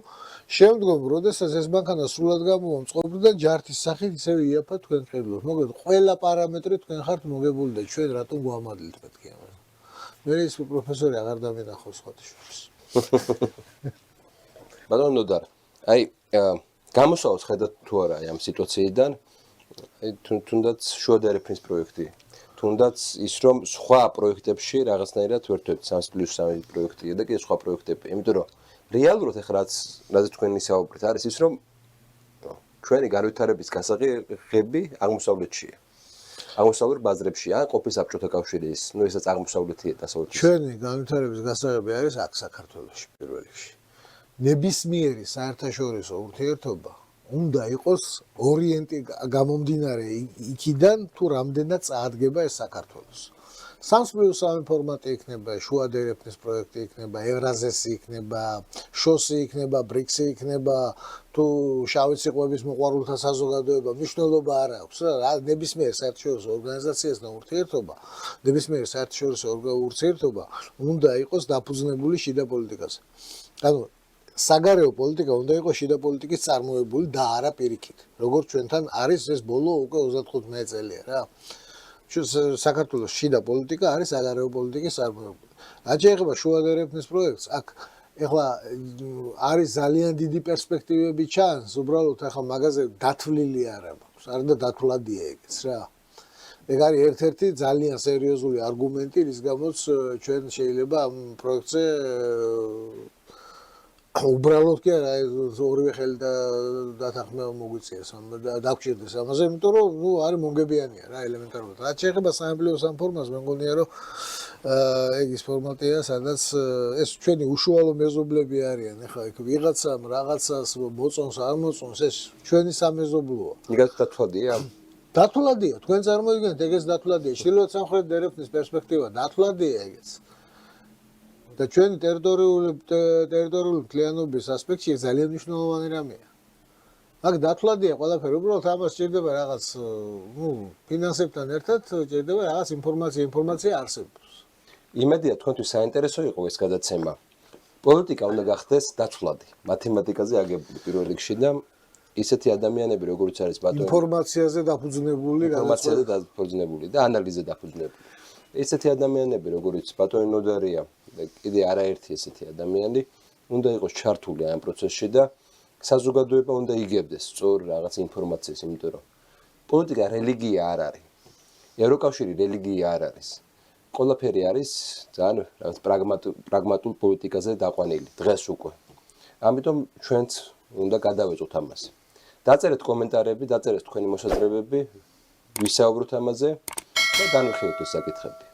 S2: შემდგომ, როდესაც ეს მანქანა სრულად გამოვა მწყობრიდან ჯართის სახით ისევე იაფა თქვენ ყიდულობთ. მოკლედ, ყველა პარამეტრი თქვენ ხართ მოგებული და ჩვენ რატომ გვამადლით მეთქი ამას. მე ის პროფესორი აღარ დამენახავს ხოთიშვილს.
S1: ბატონო ნოდარ, აი გამოსავალს ხედავთ თუ არა ამ სიტუაციიდან, აი თუნდაც შუა დერეფნის პროექტი, თუნდაც ის რომ სხვა პროექტებში რაღაცნაირად ვერთვებთ 3+3 პროექტია და კიდე სხვა პროექტები, იმიტომ რომ რეალურად ახლა რაც თქვენი საუბრით არის ის რომ ჩვენი განვითარების გასაღები აღმოსავლეთშია. აღმოსავლურ ბაზრებშია, ყოფილი საბჭოთა კავშირის, ნუ ესაც აღმოსავლეთია დასავლეთი.
S2: ჩვენი განვითარების გასაღები არის აქ საქართველოში პირველ რიგში. ნებისმიერი საერთაშორისო ურთიერთობა უნდა იყოს გამომდინარე იქიდან თუ რამდენად წაადგება ეს საქართველოს. 3+3 ფორმატი იქნება, შუა დერეფნის პროექტი იქნება, ევრაზესი იქნება, შოსი იქნება, ბრიქსი იქნება, თუ შავი ციყვების მოყვარულთა საზოგადოება, მნიშვნელობა არ აქვს რა, ნებისმიერ საერთაშორისო ორგანიზაციასთან ურთიერთობა, ნებისმიერ საერთაშორისო ურთიერთობა უნდა იყოს დაფუძნებული შიდა პოლიტიკაზე. ანუ საგარეო პოლიტიკა უნდა იყოს შიდა პოლიტიკის წარმოებული და არა პირიქით. როგორც ჩვენთან არის ეს ბოლო უკვე 35 წელია რა. საქართველოს შიდა პოლიტიკა არის საგარეო პოლიტიკის წარმოებული. რაც შეეხება შუა დერეფნის პროექტს, აქ ეხლა არის ძალიან დიდი პერსპექტივები ჩანს, უბრალოდ ახლა მაგაზე დათვლილი არ აქვს. არ და დათვლადია ეგეც რა. ეგ არის ერთ-ერთი ძალიან სერიოზული არგუმენტი, რის გამოც ჩვენ შეიძლება ამ პროექტზე უბრალოდ კი არა ორივე ხელი დათანხმება მოგვიწიეს და დაგჭირდეს ამაზე, იმიტომ რომ ნუ არის მონგებიანია რა ელემენტარულად. რაც შეეხება 3+3 ფორმას, მე მგონია რომ ეგ ის ფორმატია, სადაც ეს ჩვენი უშუალო მეზობლები არიან. ეხლა იქ ვიღაცამ რაღაცას მოწონს, არ მოწონს, ეს ჩვენი სამეზობლოა.
S1: იგივე დათვლადია?
S2: დათვლადია, თქვენ წარმოიდგინეთ, ეგეც დათვლადია. ჩრდილოეთ სამხრეთ დერეფნის პერსპექტივა დათვლადია ეგეც. და ჩვენი ტერიტორიული მთლიანობის ასპექტში ძალიან მნიშვნელოვანი რამეა. აქ დათვლადია ყველაფერი, უბრალოდ ამას სჭირდება რაღაც, ფინანსებთან ერთად სჭირდება რაღაც ინფორმაცია არსებობს.
S1: იმედია თქვენთვის საინტერესო იყო ეს გადაცემა. პოლიტიკა უნდა გახდეს დათვლადი, მათემატიკაზე აგებული პირველ რიგში და ისეთი ადამიანები როგორც არის ბატონო
S2: ინფორმაციაზე დაფუძნებული
S1: და ანალიზზე დაფუძნებული. ესეთი ადამიანები, როგორიც ბატონი ნოდარია და კიდე არაერთი ესეთი ადამიანი, უნდა იყოს ჩართული ამ პროცესში და საზოგადოება უნდა იგებდეს სწორ რაღაც ინფორმაციას, იმიტომ რომ პოლიტიკა რელიგია არ არის. ევროკავშირი რელიგია არ არის. ყველაფერი არის ძალიან რაღაც პრაგმატულ პოლიტიკაზე დაყვანილი დღეს უკვე. ამიტომ ჩვენც უნდა გადავეწოთ ამას. დაწერეთ კომენტარები, დაწერეთ თქვენი მოსაზრებები, ვისაუბროთ ამაზე და განვიხილოთ ეს საკითხები.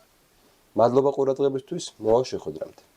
S1: მადლობა ყურადღებისთვის, მოვალ შეხვედრამდე.